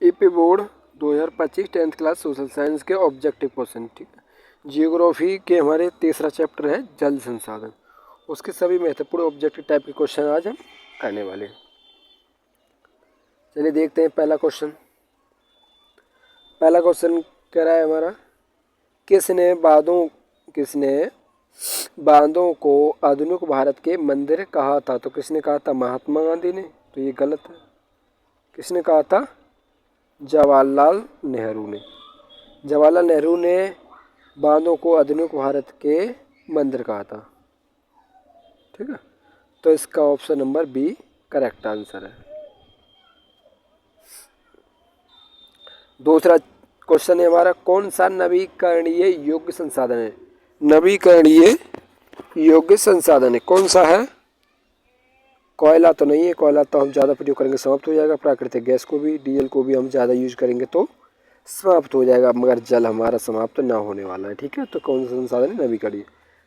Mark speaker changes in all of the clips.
Speaker 1: EP board 2025 10th class social science के objective question. ठीक है, जियोग्राफी के हमारे तीसरा चैप्टर है जल संसाधन, उसके सभी महत्वपूर्ण ऑब्जेक्टिव टाइप के क्वेश्चन आज हम करने वाले हैं। चलिए देखते हैं पहला क्वेश्चन। पहला क्वेश्चन कह रहा है हमारा, किसने बांधों को आधुनिक भारत के मंदिर कहा था? तो किसने कहा था? महात्मा गांधी ने। तो ये गलत है। किसने कहा था? जवाहरलाल नेहरू ने। जवाहरलाल नेहरू ने बांधों को आधुनिक भारत के मंदिर कहा था। ठीक है, तो इसका option number B correct answer है। दूसरा क्वेश्चन है हमारा, कौन सा नवीकरणीय योग्य संसाधन है? नवीकरणीय योग्य संसाधन है कौन सा है? कोयला तो नहीं है, कोयला तो हम ज़्यादा प्रयोग करेंगे समाप्त हो जाएगा। प्राकृतिक गैस को भी, डीजल को भी हम ज़्यादा यूज करेंगे तो समाप्त हो जाएगा, मगर जल हमारा समाप्त ना होने वाला है। ठीक है, तो कौन सा संसाधन है? नवीकरणीय।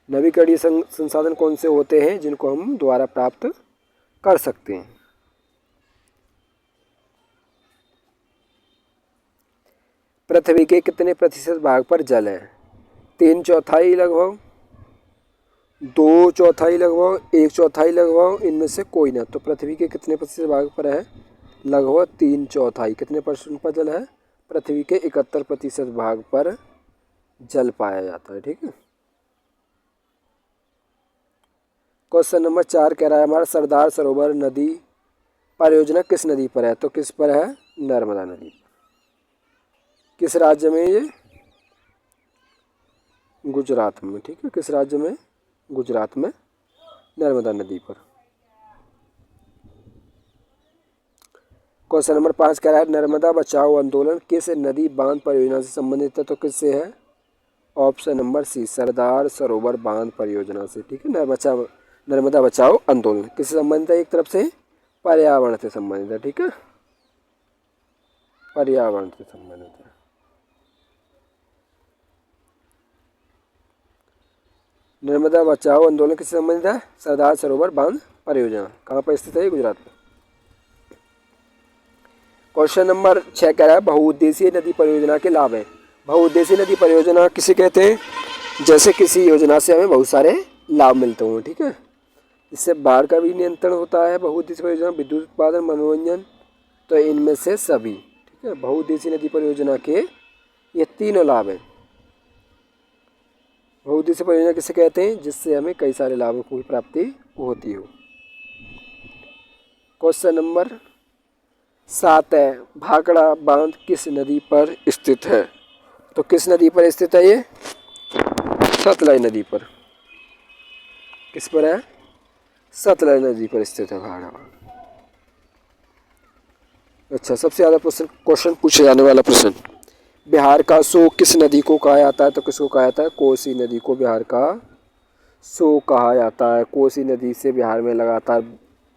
Speaker 1: नवीकरणीय संसाधन कौन से होते हैं जिनको हम दोबारा प्राप्त कर सकते हैं? पृथ्वी के कितने प्रतिशत भाग पर जल है? 3/4 लगभग, 2/4 लगभग, 1/4 लगभग, इनमें से कोई ना। तो पृथ्वी के कितने प्रतिशत भाग पर है? लगभग 3/4। कितने परसेंट पर जल है? पृथ्वी के 71% भाग पर जल पाया जाता है। ठीक है, क्वेश्चन नंबर 4 कह रहा है हमारा, सरदार सरोवर नदी परियोजना किस नदी पर है? तो किस पर है? नर्मदा नदी पर। किस राज्य में? ये गुजरात में। ठीक है, किस राज्य में? गुजरात में नर्मदा नदी पर। क्वेश्चन नंबर 5 कह रहा है, नर्मदा बचाओ आंदोलन किस नदी बांध परियोजना से संबंधित है? तो किससे है? Option number C, Sardar Sarovar बांध परियोजना से। ठीक है, नर्मदा बचाओ आंदोलन किससे संबंधित है? एक तरफ से पर्यावरण से संबंधित है। ठीक है, पर्यावरण से संबंधित है। नर्मदा बचाओ आंदोलन किससे संबंधित है? सरदार सरोवर बांध परियोजना। कहाँ पर स्थित है? गुजरात में। क्वेश्चन नंबर 6 कह रहा है, बहुउद्देशीय नदी परियोजना के लाभ है। बहुउद्देशीय नदी परियोजना किसे कहते हैं? जैसे किसी योजना से हमें बहुत सारे लाभ मिलते हों। ठीक है, इससे बाढ़ का भी नियंत्रण होता है। बहुउद्देशीय परियोजना, विद्युत उत्पादन, मनोरंजन, तो इनमें से सभी। ठीक है, बहुउद्देशीय नदी परियोजना के ये तीनों लाभ हैं। बहुउद्देशीय परियोजना किसे कहते हैं? जिससे हमें कई सारे लाभों की प्राप्ति होती हो। क्वेश्चन नंबर 7 है, भाखड़ा बांध किस नदी पर स्थित है? तो किस नदी पर स्थित है? ये सतलज नदी पर। किस पर है? सतलज नदी पर स्थित है भाखड़ा बांध। अच्छा, सबसे ज़्यादा क्वेश्चन पूछे जाने वाला प्रश्न, बिहार का शोक किस नदी को कहा जाता है? तो किसको कहा जाता है? कोसी नदी को बिहार का शोक कहा जाता है। कोसी नदी से बिहार में लगातार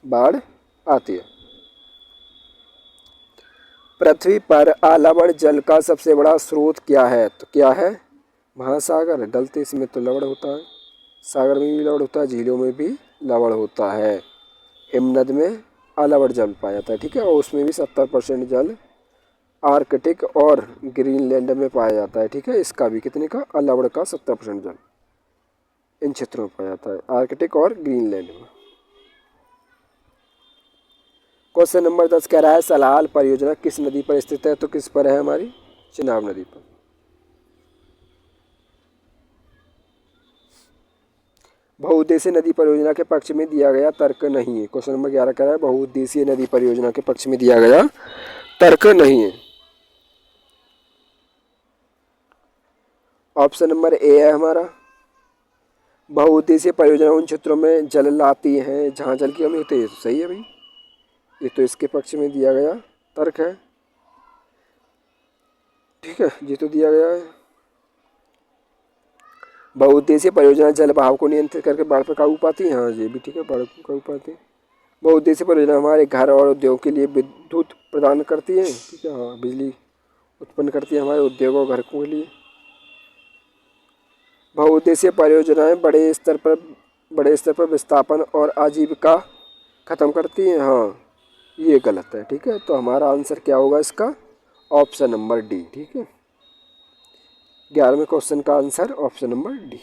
Speaker 1: बाढ़ आती है। पृथ्वी पर अलवण जल का सबसे बड़ा स्रोत क्या है? तो क्या है? महासागर। गलती, इसमें तो लवण होता है। सागर में भी लवण होता है, झीलों में भी लवण होता है। हिमनद में अलवण जल पाया जाता है। ठीक है, और उसमें भी 70% जल आर्कटिक और ग्रीनलैंड में पाया जाता है। ठीक है, इसका भी कितने का? अलवण का 70% जल इन क्षेत्रों में पाया जाता है, आर्कटिक और ग्रीनलैंड में। क्वेश्चन नंबर 10 कह रहा है, सलाल परियोजना किस नदी पर स्थित है? तो किस पर है? हमारी चिनाब नदी पर। बहुउद्देशीय नदी परियोजना के पक्ष में दिया गया तर्क नहीं है। क्वेश्चन नंबर 11 कह रहा है, बहुउद्देशीय नदी परियोजना के पक्ष में दिया गया तर्क नहीं है। ऑप्शन नंबर ए है हमारा, बहुउद्देशीय परियोजना उन क्षेत्रों में जल लाती है जहां जल की कमी होती है। ये तो सही है भाई, ये तो इसके पक्ष में दिया गया तर्क है। ठीक है, ये तो दिया गया है। बहुउद्देशीय परियोजना जल बहाव को नियंत्रित करके बाढ़ पर काबू पाती है। हाँ, ये भी ठीक है, बाढ़ पर काबू पाती है। बहुउद्देशीय परियोजना हमारे घर और उद्योग के लिए विद्युत प्रदान करती है। ठीक है, हाँ, बिजली उत्पन्न करती है हमारे उद्योग और घरों के लिए। बहुउद्देशीय परियोजनाएं बड़े स्तर पर विस्थापन और आजीविका खत्म करती हैं। हाँ, ये गलत है। ठीक है, तो हमारा आंसर क्या होगा इसका? Option number D. ठीक है, 11वें क्वेश्चन का आंसर ऑप्शन नंबर डी।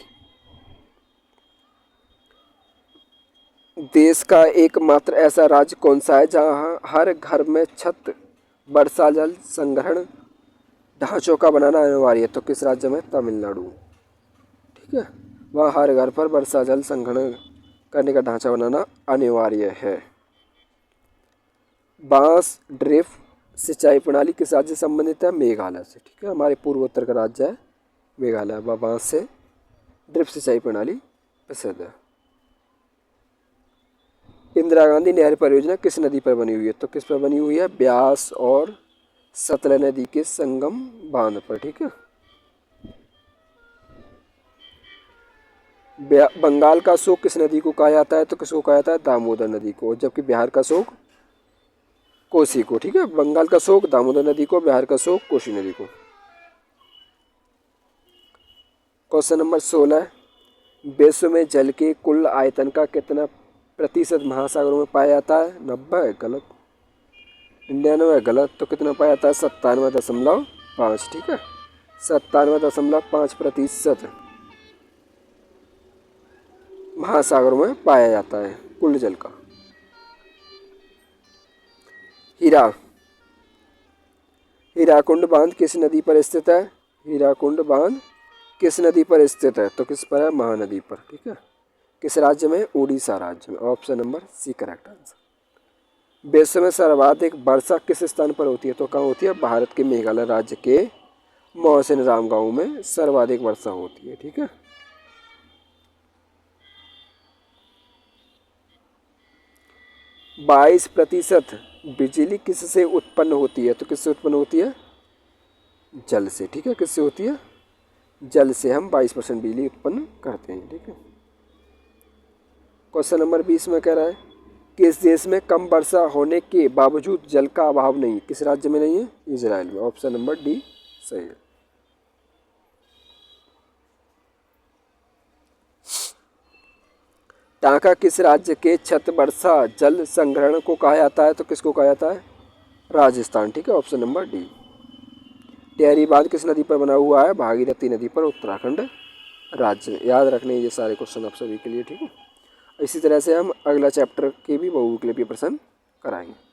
Speaker 1: देश का एकमात्र ऐसा राज्य कौन सा है जहां हर घर में छत वर्षा जल संग्रहण ढांचों का बनाना अनिवार्य है? तो किस राज्य में? तमिलनाडु। ठीक है, वहाँ हर घर पर वर्षा जल संग्रहण करने का ढांचा बनाना अनिवार्य है। बांस ड्रिप सिंचाई प्रणाली किस राज्य से संबंधित है? मेघालय से। ठीक है, हमारे पूर्वोत्तर का राज्य है मेघालय, वह बांस से ड्रिप सिंचाई प्रणाली प्रसिद्ध है। इंदिरा गांधी नहर परियोजना किस नदी पर बनी हुई है? तो किस पर बनी हुई है? ब्यास और सतलज नदी के संगम बांध पर। ठीक है, बंगाल का शोक किस नदी को कहा जाता है? तो किसको कहा जाता है? दामोदर नदी को। जबकि बिहार का शोक कोसी को। ठीक है, बंगाल का शोक दामोदर नदी को, बिहार का शोक कोसी नदी को। क्वेश्चन नंबर 16, विश्व में जल के कुल आयतन का कितना प्रतिशत महासागरों में पाया जाता है? 90। गलत। 99। गलत। तो कितना पाया जाता है? 97.5। ठीक है, 97.5% महासागरों में पाया जाता है कुल जल का। हीराकुंड बांध किस नदी पर स्थित है? हीराकुंड बांध किस नदी पर स्थित है? तो किस पर है? महानदी पर। ठीक है, किस राज्य में? उड़ीसा राज्य में। Option number C correct answer. विश्व में सर्वाधिक वर्षा किस स्थान पर होती है? तो कहाँ होती है? भारत के मेघालय राज्य के मौसिनराम गांव में सर्वाधिक वर्षा होती है। ठीक है, 22% बिजली किससे उत्पन्न होती है? तो किससे उत्पन्न होती है? जल से। ठीक है, किससे होती है? जल से हम 22% बिजली उत्पन्न करते हैं। ठीक है, क्वेश्चन नंबर 20 में कह रहा है किस देश में कम वर्षा होने के बावजूद जल का अभाव नहीं? किस राज्य में नहीं है? इजराइल में। ऑप्शन नंबर डी सही है। टांका किस राज्य के छत वर्षा जल संग्रहण को कहा जाता है? तो किसको कहा जाता है? राजस्थान। ठीक है, ऑप्शन नंबर डी। टिहरी बांध किस नदी पर बना हुआ है? भागीरथी नदी पर, उत्तराखंड राज्य में। याद रखने ये सारे क्वेश्चन आप सभी के लिए। ठीक है, इसी तरह से हम अगला चैप्टर के भी बहुविकल्पीय प्रश्न कराएंगे।